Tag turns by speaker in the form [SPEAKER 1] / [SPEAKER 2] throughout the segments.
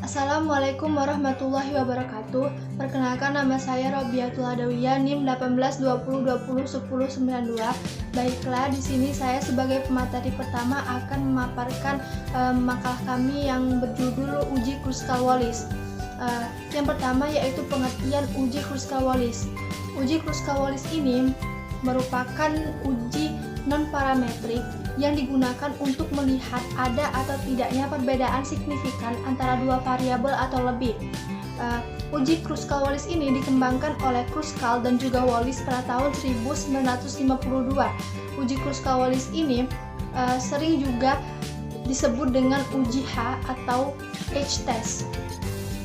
[SPEAKER 1] Assalamualaikum warahmatullahi wabarakatuh. Perkenalkan, nama saya Robiatul Adawiyah, NIM 1820201092. Baiklah, di sini saya sebagai pemateri pertama akan memaparkan makalah kami yang berjudul Uji Kruskal-Wallis. Yang pertama yaitu pengertian uji Kruskal-Wallis. Uji Kruskal-Wallis ini merupakan uji non-parametrik yang digunakan untuk melihat ada atau tidaknya perbedaan signifikan antara dua variabel atau lebih. Uji Kruskal-Wallis ini dikembangkan oleh Kruskal dan juga Wallis pada tahun 1952. Uji Kruskal-Wallis ini sering juga disebut dengan uji H atau H-test.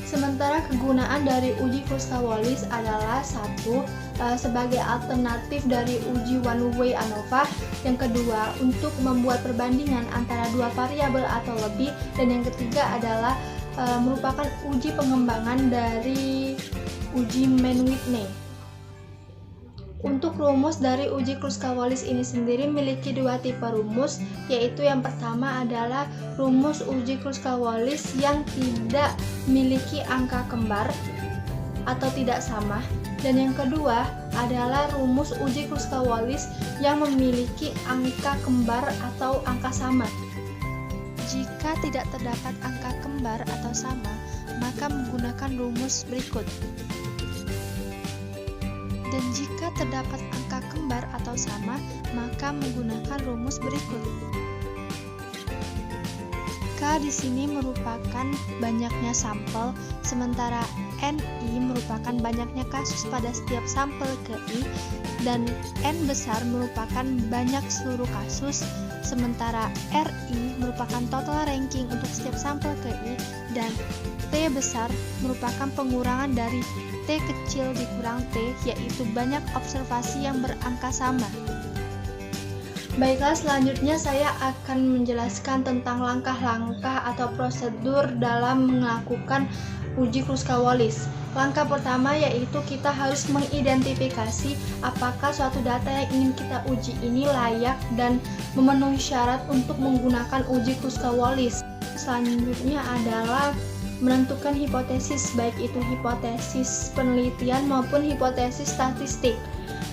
[SPEAKER 1] Sementara kegunaan dari uji Kruskal-Wallis adalah satu, sebagai alternatif dari uji one-way ANOVA, yang kedua untuk membuat perbandingan antara dua variabel atau lebih, dan yang ketiga adalah merupakan uji pengembangan dari uji Mann-Whitney. Untuk rumus dari uji Kruskal-Wallis ini sendiri memiliki dua tipe rumus, yaitu yang pertama adalah rumus uji Kruskal-Wallis yang tidak memiliki angka kembar atau tidak sama, dan yang kedua adalah rumus uji Kruskal-Wallis yang memiliki angka kembar atau angka sama. Jika tidak terdapat angka kembar atau sama, maka menggunakan rumus berikut. Dan jika terdapat angka kembar atau sama, maka menggunakan rumus berikut. K di sini merupakan banyaknya sampel, sementara NI merupakan banyaknya kasus pada setiap sampel ke I, dan N besar merupakan banyak seluruh kasus, sementara RI merupakan total ranking untuk setiap sampel ke I, dan T besar merupakan pengurangan dari T kecil dikurang T, yaitu banyak observasi yang berangka sama. Baiklah, selanjutnya saya akan menjelaskan tentang langkah-langkah atau prosedur dalam melakukan uji Kruskal-Wallis. Langkah pertama yaitu kita harus mengidentifikasi apakah suatu data yang ingin kita uji ini layak dan memenuhi syarat untuk menggunakan uji Kruskal-Wallis. Selanjutnya adalah menentukan hipotesis, baik itu hipotesis penelitian maupun hipotesis statistik.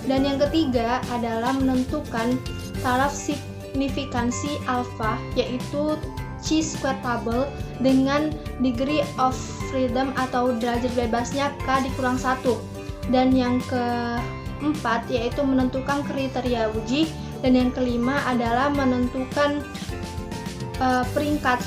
[SPEAKER 1] Dan yang ketiga adalah menentukan taraf signifikansi alfa, yaitu chi-square table dengan degree of freedom atau derajat bebasnya K dikurang 1. Dan yang keempat yaitu menentukan kriteria uji, dan yang kelima adalah menentukan peringkat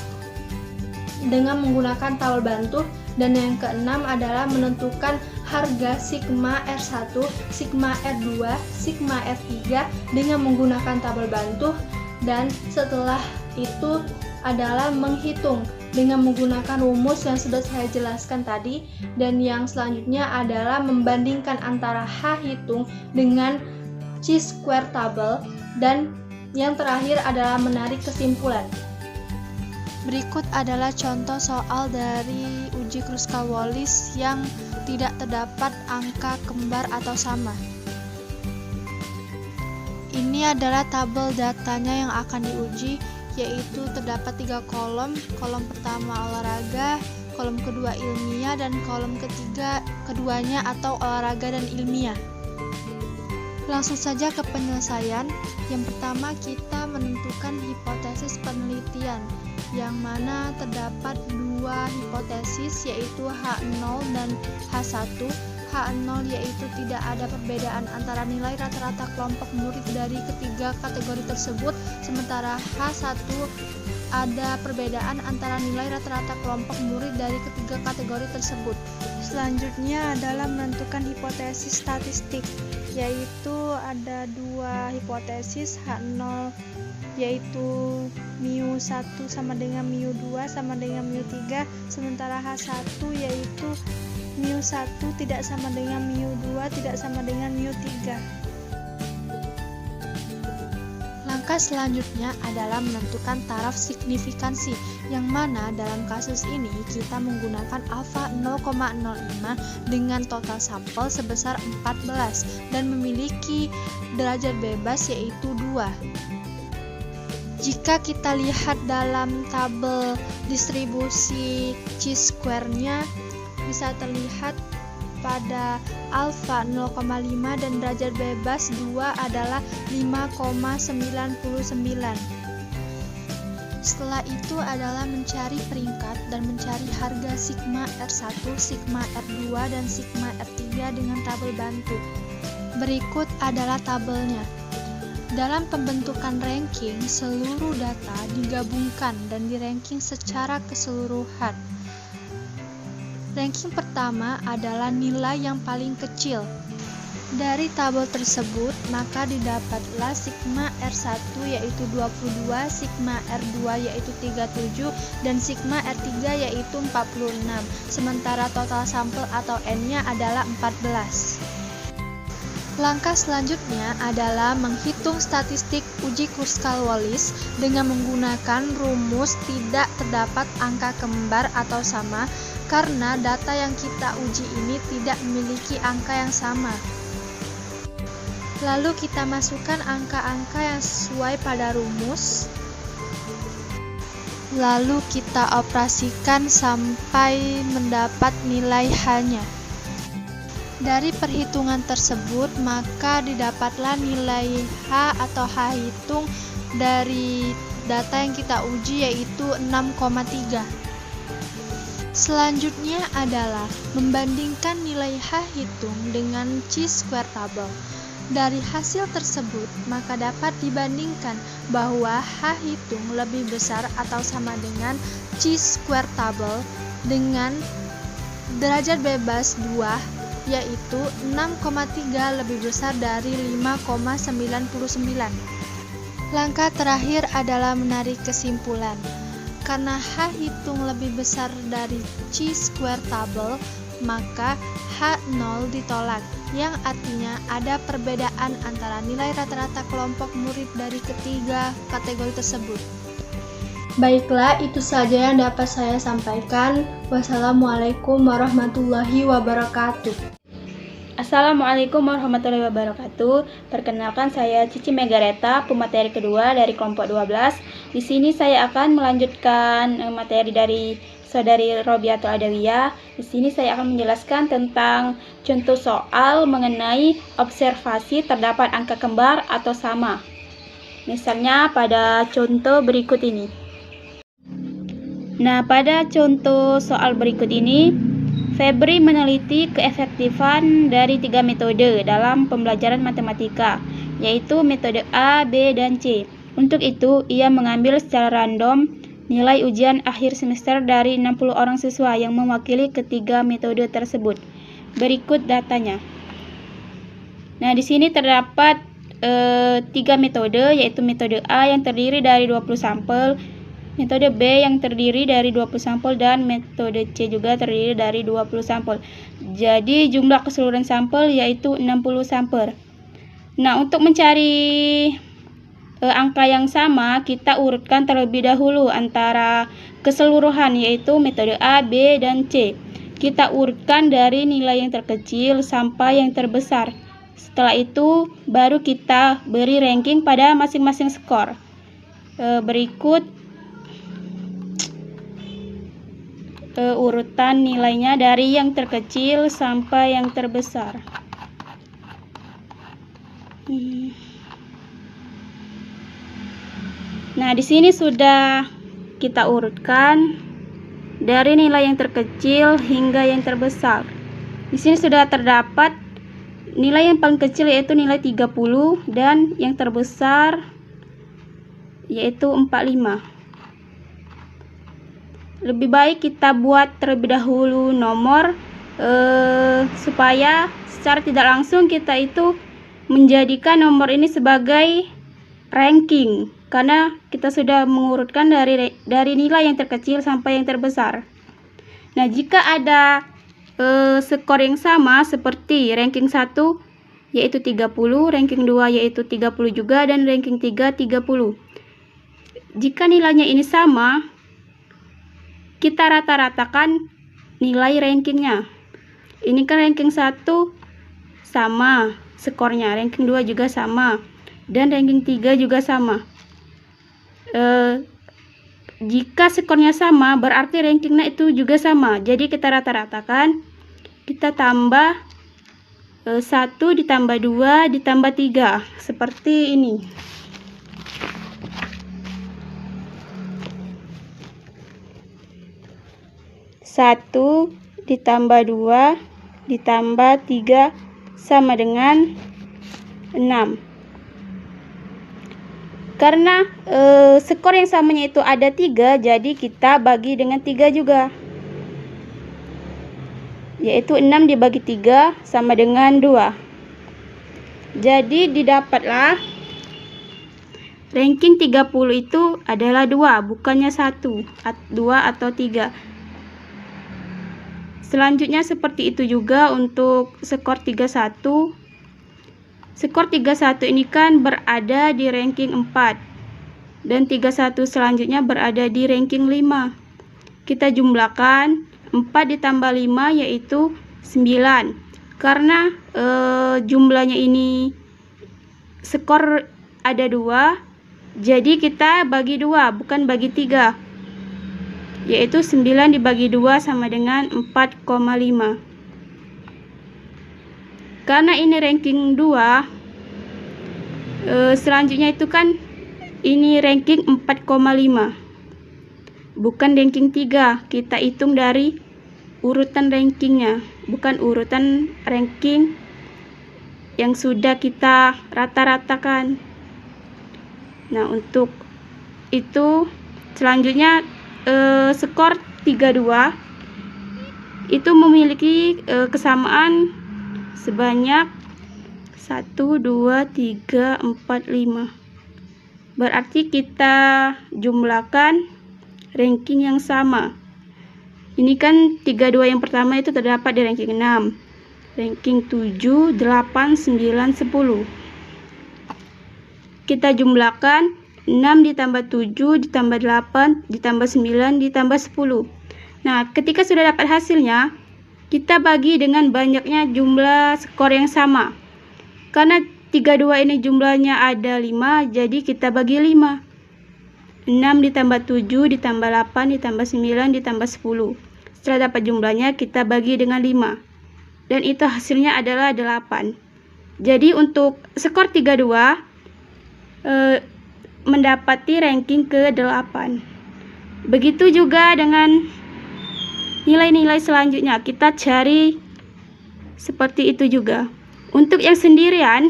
[SPEAKER 1] dengan menggunakan tabel bantu, dan yang keenam adalah menentukan harga sigma R1, sigma R2, sigma R3 dengan menggunakan tabel bantu, dan setelah itu adalah menghitung dengan menggunakan rumus yang sudah saya jelaskan tadi, dan yang selanjutnya adalah membandingkan antara H hitung dengan chi-square table, dan yang terakhir adalah menarik kesimpulan. Berikut adalah contoh soal dari uji Kruskal-Wallis yang tidak terdapat angka kembar atau sama. Ini adalah tabel datanya yang akan diuji, yaitu terdapat 3 kolom. Kolom pertama olahraga, kolom kedua ilmiah, dan kolom ketiga keduanya atau olahraga dan ilmiah. Langsung saja ke penyelesaian. Yang pertama kita menentukan hipotesis penelitian, yang mana terdapat 2 hipotesis, yaitu H0 dan H1. H0 yaitu tidak ada perbedaan antara nilai rata-rata kelompok murid dari ketiga kategori tersebut, sementara H1 ada perbedaan antara nilai rata-rata kelompok murid dari ketiga kategori tersebut. Selanjutnya adalah menentukan hipotesis statistik, yaitu ada 2 hipotesis, H0 yaitu mu1 sama dengan mu2 sama dengan mu3, sementara H1 yaitu mu1 tidak sama dengan mu2 tidak sama dengan mu3. Langkah selanjutnya adalah menentukan taraf signifikansi, yang mana dalam kasus ini kita menggunakan alfa 0,05 dengan total sampel sebesar 14 dan memiliki derajat bebas yaitu 2. Jika kita lihat dalam tabel distribusi chi-square-nya, bisa terlihat pada alfa 0,5 dan derajat bebas 2 adalah 5,99. Setelah itu adalah mencari peringkat dan mencari harga sigma R1, sigma R2, dan sigma R3 dengan tabel bantu. Berikut adalah tabelnya. Dalam pembentukan ranking, seluruh data digabungkan dan di-ranking secara keseluruhan. Ranking pertama adalah nilai yang paling kecil. Dari tabel tersebut, maka didapatlah sigma R1 yaitu 22, sigma R2 yaitu 37, dan sigma R3 yaitu 46. Sementara total sampel atau N-nya adalah 14. Langkah selanjutnya adalah menghitung statistik uji Kruskal-Wallis dengan menggunakan rumus tidak terdapat angka kembar atau sama karena data yang kita uji ini tidak memiliki angka yang sama. Lalu kita masukkan angka-angka yang sesuai pada rumus. Lalu kita operasikan sampai mendapat nilai H-nya. Dari perhitungan tersebut, maka didapatlah nilai H atau H hitung dari data yang kita uji yaitu 6,3. Selanjutnya adalah membandingkan nilai H hitung dengan chi-square table. Dari hasil tersebut, maka dapat dibandingkan bahwa H hitung lebih besar atau sama dengan chi-square table dengan derajat bebas 2 yaitu 6,3 lebih besar dari 5,99. Langkah terakhir adalah menarik kesimpulan. Karena H hitung lebih besar dari chi-square table, maka H0 ditolak, yang artinya ada perbedaan antara nilai rata-rata kelompok murid dari ketiga kategori tersebut. Baiklah, itu saja yang dapat saya sampaikan. Wassalamualaikum warahmatullahi wabarakatuh.
[SPEAKER 2] Assalamualaikum warahmatullahi wabarakatuh. Perkenalkan, saya Cici Megareta, pemateri kedua dari kelompok 12. Di sini saya akan melanjutkan materi dari Saudari Robiatul Adawiyah. Di sini saya akan menjelaskan tentang contoh soal mengenai observasi terdapat angka kembar atau sama. Misalnya pada contoh berikut ini. Nah, pada contoh soal berikut ini, Febri meneliti keefektifan dari 3 metode dalam pembelajaran matematika, yaitu metode A, B, dan C. Untuk itu, ia mengambil secara random nilai ujian akhir semester dari 60 orang siswa yang mewakili ketiga metode tersebut. Berikut datanya. Nah, di sini terdapat 3 metode, yaitu metode A yang terdiri dari 20 sampel, metode B yang terdiri dari 20 sampel, dan metode C juga terdiri dari 20 sampel. Jadi jumlah keseluruhan sampel yaitu 60 sampel. Nah, untuk mencari angka yang sama, kita urutkan terlebih dahulu antara keseluruhan yaitu metode A, B, dan C. Kita urutkan dari nilai yang terkecil sampai yang terbesar. Setelah itu baru kita beri ranking pada masing-masing skor. Berikut urutan nilainya dari yang terkecil sampai yang terbesar. Nah, di sini sudah kita urutkan dari nilai yang terkecil hingga yang terbesar. Di sini sudah terdapat nilai yang paling kecil yaitu nilai 30 dan yang terbesar yaitu 45. Lebih baik kita buat terlebih dahulu nomor supaya secara tidak langsung kita itu menjadikan nomor ini sebagai ranking, karena kita sudah mengurutkan dari nilai yang terkecil sampai yang terbesar. Nah, jika ada skor yang sama seperti ranking 1 yaitu 30, ranking 2 yaitu 30 juga, dan ranking 3 30. Jika nilainya ini sama, kita rata-ratakan nilai rankingnya. Ini kan ranking 1 sama skornya, ranking 2 juga sama, dan ranking 3 juga sama. jika skornya sama berarti rankingnya itu juga sama. Jadi kita rata-ratakan, kita tambah 1 ditambah 2 ditambah 3 seperti ini. Satu ditambah 2 ditambah 3 sama dengan 6. Karena skor yang samanya itu ada 3, jadi kita bagi dengan 3 juga, yaitu 6 dibagi 3 sama dengan 2. Jadi didapatlah ranking 30 itu adalah 2, bukannya 1, 2 atau 3. Selanjutnya seperti itu juga untuk skor 31. Skor 31 ini kan berada di ranking 4 dan 31 selanjutnya berada di ranking 5. Kita jumlahkan 4 ditambah 5 yaitu 9. Karena jumlahnya ini skor ada 2, jadi kita bagi 2 bukan bagi 3, yaitu 9 dibagi 2 sama dengan 4,5. Karena ini ranking 2, selanjutnya itu kan ini ranking 4,5, bukan ranking 3. Kita hitung dari urutan rankingnya, bukan urutan ranking yang sudah kita rata-ratakan. Nah, untuk itu selanjutnya skor 32 itu memiliki kesamaan sebanyak 1, 2, 3, 4, 5. Berarti kita jumlahkan ranking yang sama. Ini kan 32 yang pertama itu terdapat di ranking 6, ranking 7, 8, 9, 10. Kita jumlahkan 6 ditambah 7 ditambah 8 ditambah 9 ditambah 10. Nah, ketika sudah dapat hasilnya, kita bagi dengan banyaknya jumlah skor yang sama. Karena 32 ini jumlahnya ada 5, jadi kita bagi 5. 6 ditambah 7 ditambah 8 ditambah 9 ditambah 10. Setelah dapat jumlahnya, kita bagi dengan 5. Dan itu hasilnya adalah 8. Jadi untuk skor 32 mendapati ranking ke-8. Begitu juga dengan nilai-nilai selanjutnya, kita cari seperti itu juga. Untuk yang sendirian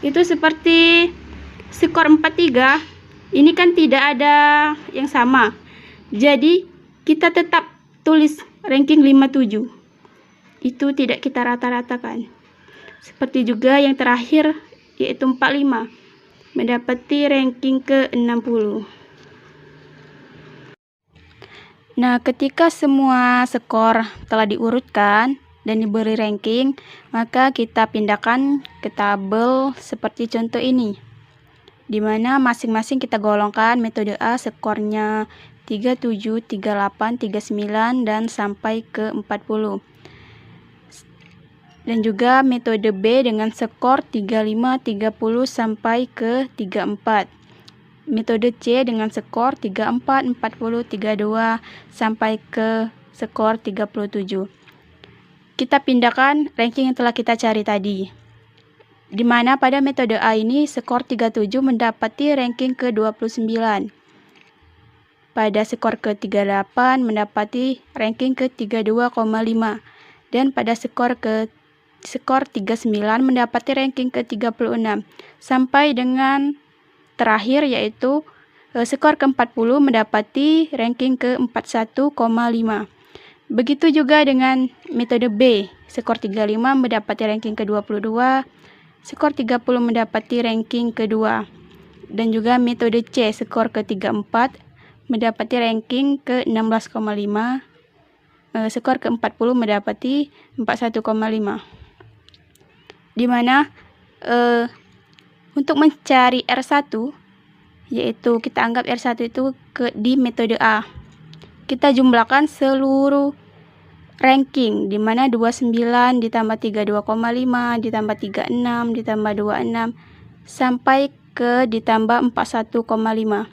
[SPEAKER 2] itu seperti skor 43, ini kan tidak ada yang sama, jadi kita tetap tulis ranking 57, itu tidak kita rata-ratakan. Seperti juga yang terakhir yaitu 45, mendapati ranking ke-60. Nah, ketika semua skor telah diurutkan dan diberi ranking, maka kita pindahkan ke tabel seperti contoh ini, di mana masing-masing kita golongkan metode A skornya 37, 38, 39 dan sampai ke 40. Dan juga metode B dengan skor 35, 30 sampai ke 34. Metode C dengan skor 34, 40, 32 sampai ke skor 37. Kita pindahkan ranking yang telah kita cari tadi, di mana pada metode A ini skor 37 mendapati ranking ke-29. Pada skor ke-38 mendapati ranking ke-32,5. Dan pada skor 39 mendapati ranking ke-36. Sampai dengan terakhir yaitu skor ke-40 mendapati ranking ke-41,5. Begitu juga dengan metode B, skor 35 mendapati ranking ke-22, skor 30 mendapati ranking ke-2. Dan juga metode C, skor ke-34 mendapati ranking ke-16,5, skor ke-40 mendapati 41,5. Di mana untuk mencari R1, yaitu kita anggap R1 itu di metode A, kita jumlahkan seluruh ranking, di mana 29 ditambah 32,5 ditambah 36 ditambah 26 sampai ke ditambah 41,5.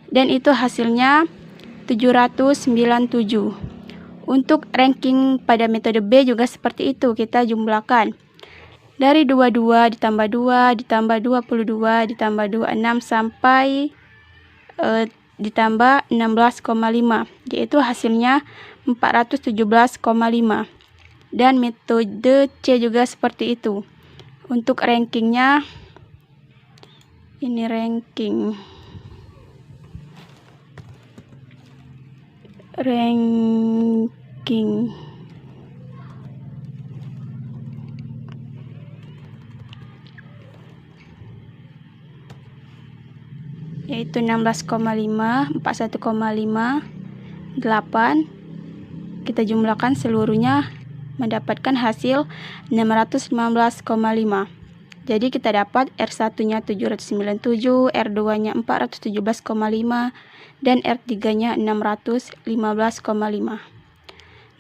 [SPEAKER 2] Dan itu hasilnya 797. Untuk ranking pada metode B juga seperti itu, kita jumlahkan. Dari 22 ditambah 2 ditambah 22 ditambah 26 sampai ditambah 16,5, yaitu hasilnya 417,5. Dan metode C juga seperti itu. Untuk rankingnya, ini ranking yaitu 16,5, 41,5, 8. Kita jumlahkan seluruhnya mendapatkan hasil 615,5. Jadi kita dapat R1-nya 797, R2-nya 417,5, dan R3-nya 615,5.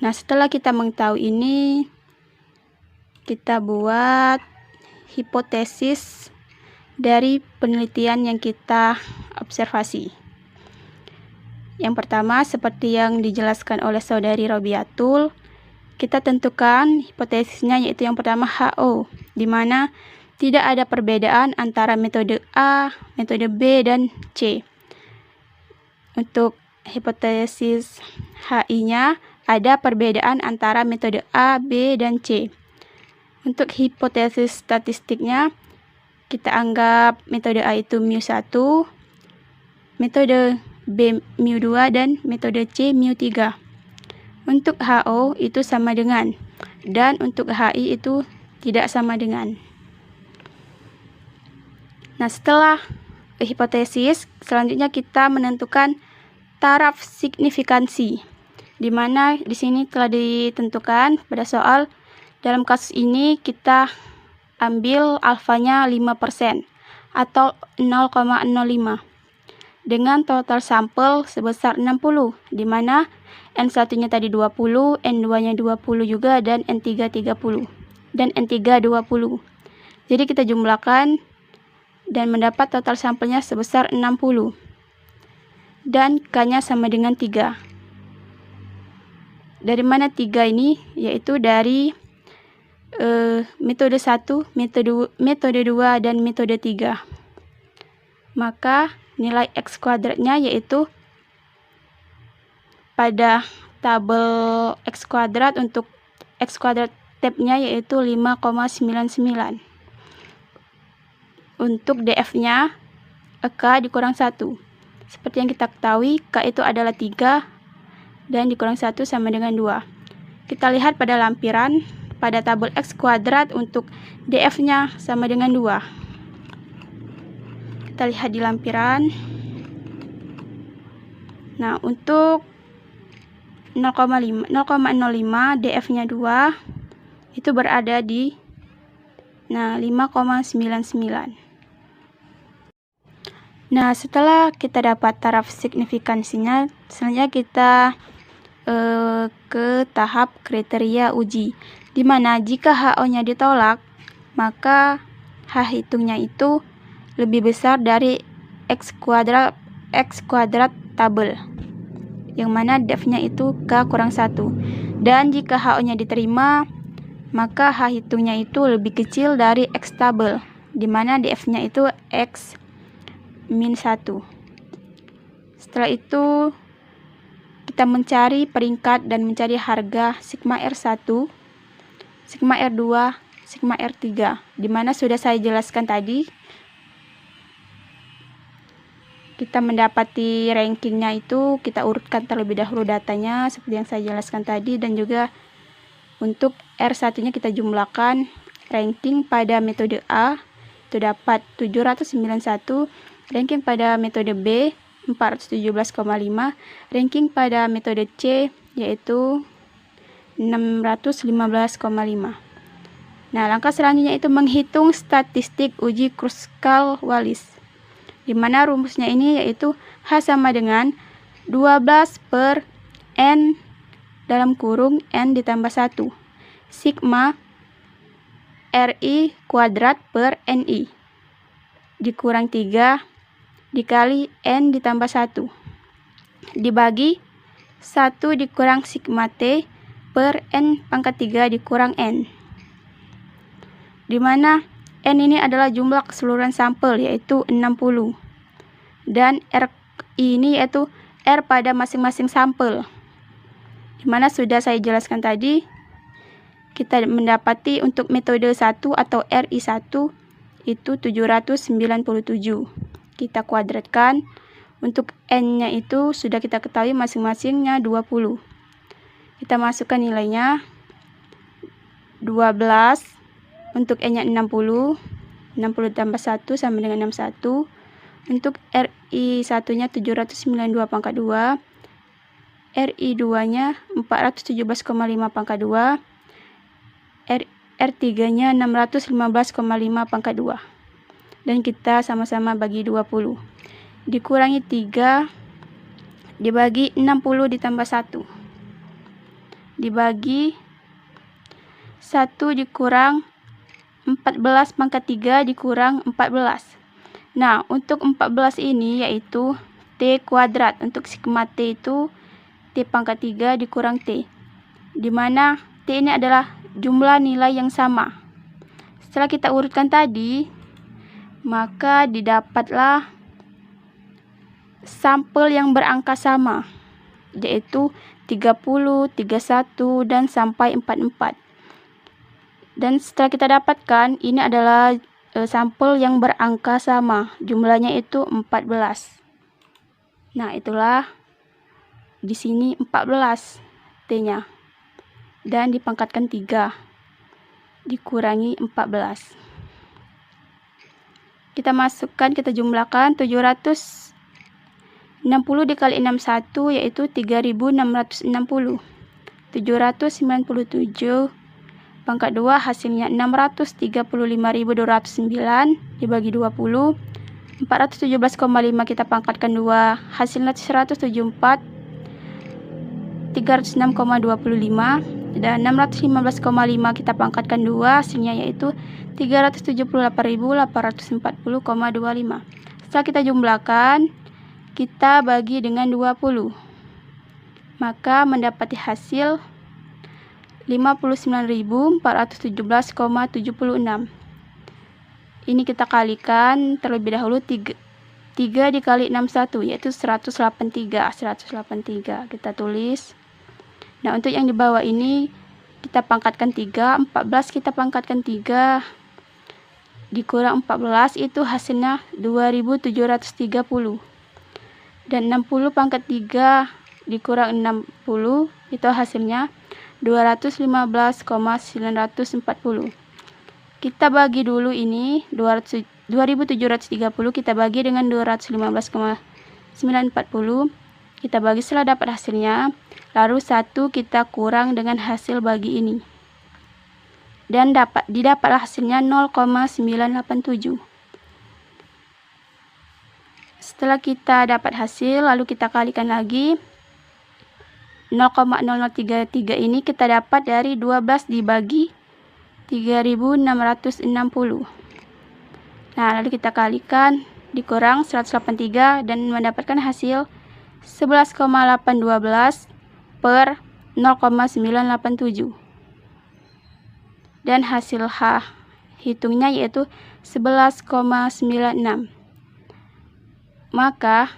[SPEAKER 2] Nah, setelah kita mengetahui ini, kita buat hipotesis dari penelitian yang kita observasi. Yang pertama, seperti yang dijelaskan oleh saudari Robiatul, kita tentukan hipotesisnya, yaitu yang pertama HO, di mana tidak ada perbedaan antara metode A, metode B, dan C. Untuk hipotesis HI-nya ada perbedaan antara metode A, B, dan C. Untuk hipotesis statistiknya, kita anggap metode A itu mu1, metode B mu2, dan metode C mu3. Untuk HO itu sama dengan, dan untuk HI itu tidak sama dengan. Nah, setelah hipotesis, selanjutnya kita menentukan taraf signifikansi, di mana di sini telah ditentukan pada soal. Dalam kasus ini kita ambil alfanya 5% atau 0,05 dengan total sampel sebesar 60, di mana N1-nya tadi 20, N2-nya 20 juga, dan N3 30, dan N3 20. Jadi kita jumlahkan dan mendapat total sampelnya sebesar 60. Dan K-nya sama dengan 3. Dari mana 3 ini? Yaitu dari metode 1, metode 2, dan metode 3. Maka nilai X kuadratnya yaitu pada tabel X kuadrat, untuk X kuadrat tab-nya yaitu 5,99. Untuk DF-nya K dikurang 1. Seperti yang kita ketahui, K itu adalah 3 dan dikurang 1 sama dengan 2. Kita lihat pada lampiran, pada tabel X kuadrat untuk DF-nya sama dengan 2. Kita lihat di lampiran. Nah, untuk 0,05 DF-nya 2 itu berada di 5,99. Nah, setelah kita dapat taraf signifikansinya, selanjutnya kita ke tahap kriteria uji, di mana jika HO-nya ditolak, maka H hitungnya itu lebih besar dari X kuadrat tabel, yang mana DF-nya itu K kurang 1. Dan jika HO-nya diterima, maka H hitungnya itu lebih kecil dari X tabel, di mana DF-nya itu X min 1. Setelah itu kita mencari peringkat dan mencari harga sigma R1, sigma R2, sigma R3, di mana sudah saya jelaskan tadi. Kita mendapati rankingnya itu kita urutkan terlebih dahulu datanya seperti yang saya jelaskan tadi, dan juga untuk R1-nya kita jumlahkan. Ranking pada metode A itu dapat 791, ranking pada metode B 417,5, ranking pada metode C yaitu 615,5. Nah, langkah selanjutnya itu menghitung statistik uji Kruskal-Wallis, di mana rumusnya ini yaitu H sama dengan 12 per N dalam kurung N ditambah 1 sigma RI kuadrat per NI. dikurang 3 dikali N ditambah 1 dibagi 1 dikurang sigma T per N pangkat 3 dikurang N, di mana N ini adalah jumlah keseluruhan sampel yaitu 60 dan R ini yaitu R pada masing-masing sampel, di mana sudah saya jelaskan tadi. Kita mendapati untuk metode 1 atau RI1 itu 797. Kita kuadratkan. Untuk N-nya itu sudah kita ketahui masing-masingnya 20. Kita masukkan nilainya 12. Untuk N-nya 60. 60 tambah 1 sama dengan 61. Untuk RI1-nya 792 pangkat 2. RI2-nya 417,5 pangkat 2. R3-nya 615,5 pangkat 2. Dan kita sama-sama bagi 20. Dikurangi 3 dibagi 60 ditambah 1. Dibagi 1 dikurang 14 pangkat 3 dikurang 14. Nah, untuk 14 ini yaitu T kuadrat. Untuk sigma T itu T pangkat 3 dikurang T. Di mana T ini adalah jumlah nilai yang sama. Setelah kita urutkan tadi, maka didapatlah sampel yang berangka sama, yaitu 30, 31, dan sampai 44. Dan setelah kita dapatkan, ini adalah sampel yang berangka sama, jumlahnya itu 14. Nah, itulah di sini 14 T-nya. Dan dipangkatkan 3 dikurangi 14. Kita masukkan, kita jumlahkan 760 dikali 61 yaitu 3660. 797 pangkat 2 hasilnya 635.209 dibagi 20. 417,5 kita pangkatkan 2 hasilnya 174. 306,25 dan 615,5 kita pangkatkan 2 hasilnya yaitu 378.840,25. Setelah kita jumlahkan, kita bagi dengan 20, maka mendapati hasil 59.417,76. Ini kita kalikan terlebih dahulu 3 dikali 61 yaitu 183 kita tulis. Nah, untuk yang di bawah ini kita pangkatkan 3, 14 kita pangkatkan 3 dikurang 14 itu hasilnya 2730. Dan 60 pangkat 3 dikurang 60 itu hasilnya 215,940. Kita bagi dulu ini 2730 kita bagi dengan 215,940. Kita bagi setelah dapat hasilnya, lalu 1 kita kurang dengan hasil bagi ini. Dan didapatlah hasilnya 0,987. Setelah kita dapat hasil, lalu kita kalikan lagi. 0,0033 ini kita dapat dari 12 dibagi 3660. Nah, lalu kita kalikan dikurang 183 dan mendapatkan hasil 11,812 per 0,987. Dan hasil H hitungnya yaitu 11,96. Maka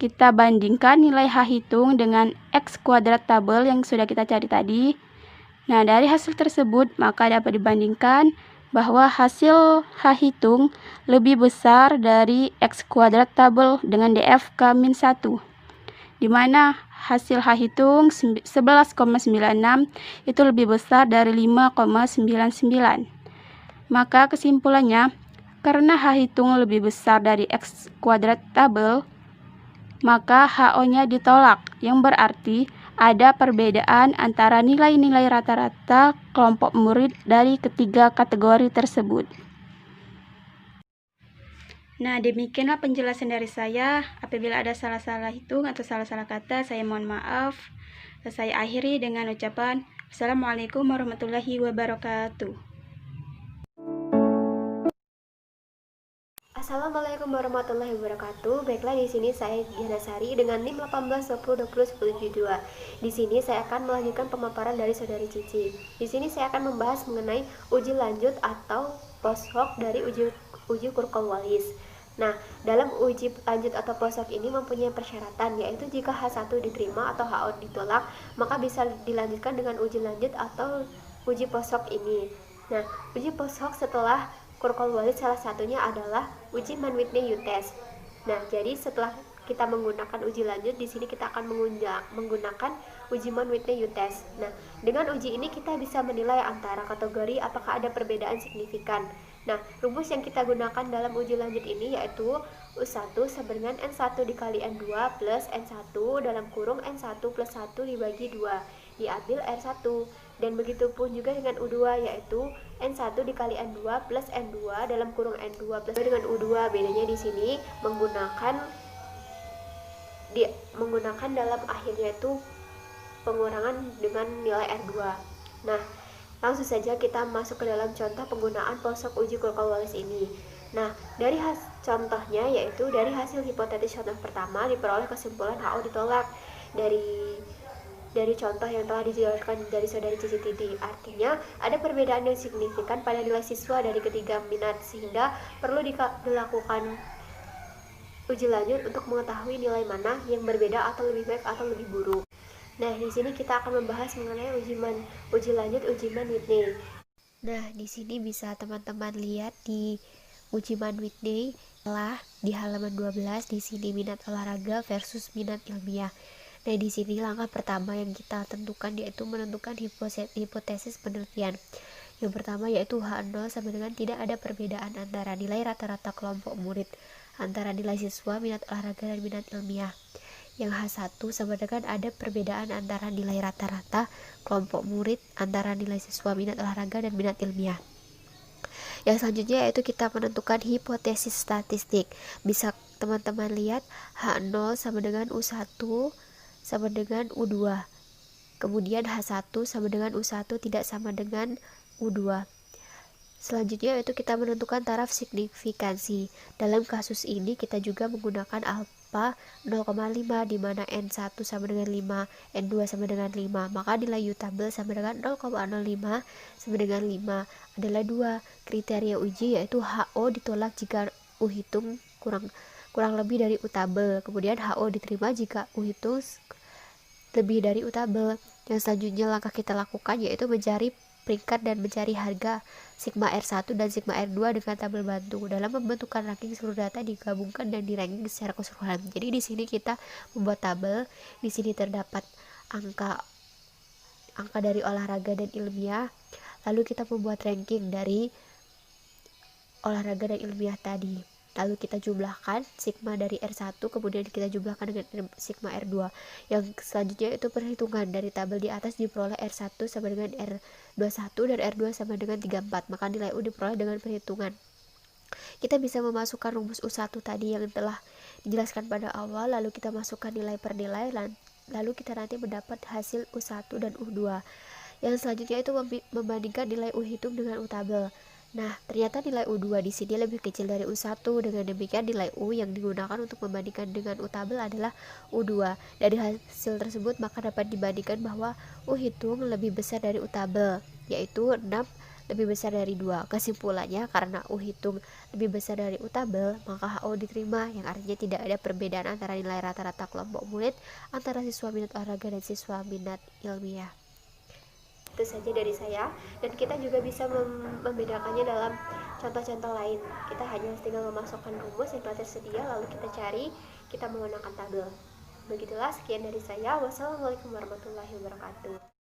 [SPEAKER 2] kita bandingkan nilai H hitung dengan X kuadrat tabel yang sudah kita cari tadi. Nah, dari hasil tersebut maka dapat dibandingkan bahwa hasil H hitung lebih besar dari X kuadrat tabel dengan DF K-1, di mana hasil H hitung 11,96 itu lebih besar dari 5,99. Maka kesimpulannya, karena H hitung lebih besar dari X kuadrat tabel, maka HO-nya ditolak, yang berarti ada perbedaan antara nilai-nilai rata-rata kelompok murid dari ketiga kategori tersebut. Nah, demikianlah penjelasan dari saya. Apabila ada salah-salah hitung atau salah-salah kata, saya mohon maaf. Saya akhiri dengan ucapan Assalamualaikum warahmatullahi wabarakatuh.
[SPEAKER 3] Assalamualaikum warahmatullahi wabarakatuh. Baiklah, di sini saya Diana Sari dengan NIM 1820201072. Di sini saya akan melanjutkan pemaparan dari Saudari Cici. Di sini saya akan membahas mengenai uji lanjut atau post-hoc dari uji Kurkol-Wallis. Nah, dalam uji lanjut atau post-hoc ini mempunyai persyaratan, yaitu jika H1 diterima atau HO ditolak, maka bisa dilanjutkan dengan uji lanjut atau uji post-hoc ini. Nah, uji post-hoc setelah Kurkol-Wallis salah satunya adalah uji Mann-Whitney U-test. Nah, jadi setelah kita menggunakan uji lanjut, di sini kita akan menggunakan uji Mann-Whitney U-test. Nah, dengan uji ini kita bisa menilai antara kategori apakah ada perbedaan signifikan. Nah, rumus yang kita gunakan dalam uji lanjut ini yaitu U1 sama dengan N1 dikali N2 plus N1 dalam kurung N1 plus 1 dibagi 2 diambil R1. Dan begitu pun juga dengan U2 yaitu N1 dikali N2 plus N2 dalam kurung N2 plus dengan U2. Bedanya di sini menggunakan dalam akhirnya itu pengurangan dengan nilai R2. Nah, langsung saja kita masuk ke dalam contoh penggunaan post-hoc uji Kurkol-Wallis ini. Nah, dari contohnya yaitu dari hasil hipotetis contoh pertama diperoleh kesimpulan HO ditolak dari contoh yang telah dijelaskan dari Saudari Cici Titi. Artinya ada perbedaan yang signifikan pada nilai siswa dari ketiga minat, sehingga perlu dilakukan uji lanjut untuk mengetahui nilai mana yang berbeda atau lebih baik atau lebih buruk. Nah, di sini kita akan membahas mengenai uji lanjut uji Mann-Whitney. Nah, di sini bisa teman-teman lihat di uji Mann-Whitney telah di halaman 12 di sini minat olahraga versus minat ilmiah. Nah, di sini langkah pertama yang kita tentukan yaitu menentukan hipotesis penelitian. Yang pertama yaitu H0 sama dengan tidak ada perbedaan antara nilai rata-rata kelompok murid antara nilai siswa minat olahraga dan minat ilmiah. Yang H1 sama dengan ada perbedaan antara nilai rata-rata kelompok murid antara nilai siswa minat olahraga dan minat ilmiah. Yang selanjutnya yaitu kita menentukan hipotesis statistik. Bisa teman-teman lihat H0 sama dengan U1 sama dengan U2. Kemudian H1 sama dengan U1 tidak sama dengan U2. Selanjutnya yaitu kita menentukan taraf signifikansi. Dalam kasus ini kita juga menggunakan alfa 0,5 di mana N1 sama dengan 5, N2 sama dengan 5. Maka nilai U tabel sama dengan 0,05 sama dengan 5 adalah 2. Kriteria uji yaitu HO ditolak jika U hitung kurang lebih dari U tabel. Kemudian HO diterima jika U hitung lebih dari U tabel. Yang selanjutnya langkah kita lakukan yaitu mencari peringkat dan mencari harga sigma R1 dan sigma R2 dengan tabel bantu. Dalam pembentukan ranking seluruh data digabungkan dan di-ranking secara keseluruhan. Jadi di sini kita membuat tabel. Di sini terdapat angka dari olahraga dan ilmiah. Lalu kita membuat ranking dari olahraga dan ilmiah tadi. Lalu kita jumlahkan sigma dari R1, kemudian kita jumlahkan dengan sigma R2. Yang selanjutnya itu perhitungan dari tabel di atas diperoleh R1 sama dengan R21 dan R2 sama dengan 34. Maka nilai U diperoleh dengan perhitungan. Kita bisa memasukkan rumus U1 tadi yang telah dijelaskan pada awal, lalu kita masukkan nilai per nilai, lalu kita nanti mendapat hasil U1 dan U2. Yang selanjutnya itu membandingkan nilai U hitung dengan U tabel. Nah, ternyata nilai U2 di sini lebih kecil dari U1. Dengan demikian nilai U yang digunakan untuk membandingkan dengan U tabel adalah U2. Dari hasil tersebut maka dapat dibandingkan bahwa U hitung lebih besar dari U tabel, yaitu 6 lebih besar dari 2. Kesimpulannya, karena U hitung lebih besar dari U tabel, maka HO diterima, yang artinya tidak ada perbedaan antara nilai rata-rata kelompok murid antara siswa minat olahraga dan siswa minat ilmiah. Itu saja dari saya, dan kita juga bisa membedakannya dalam contoh-contoh lain. Kita hanya tinggal memasukkan rumus yang telah tersedia, lalu kita cari, kita menggunakan tabel. Begitulah, sekian dari saya. Wassalamualaikum warahmatullahi wabarakatuh.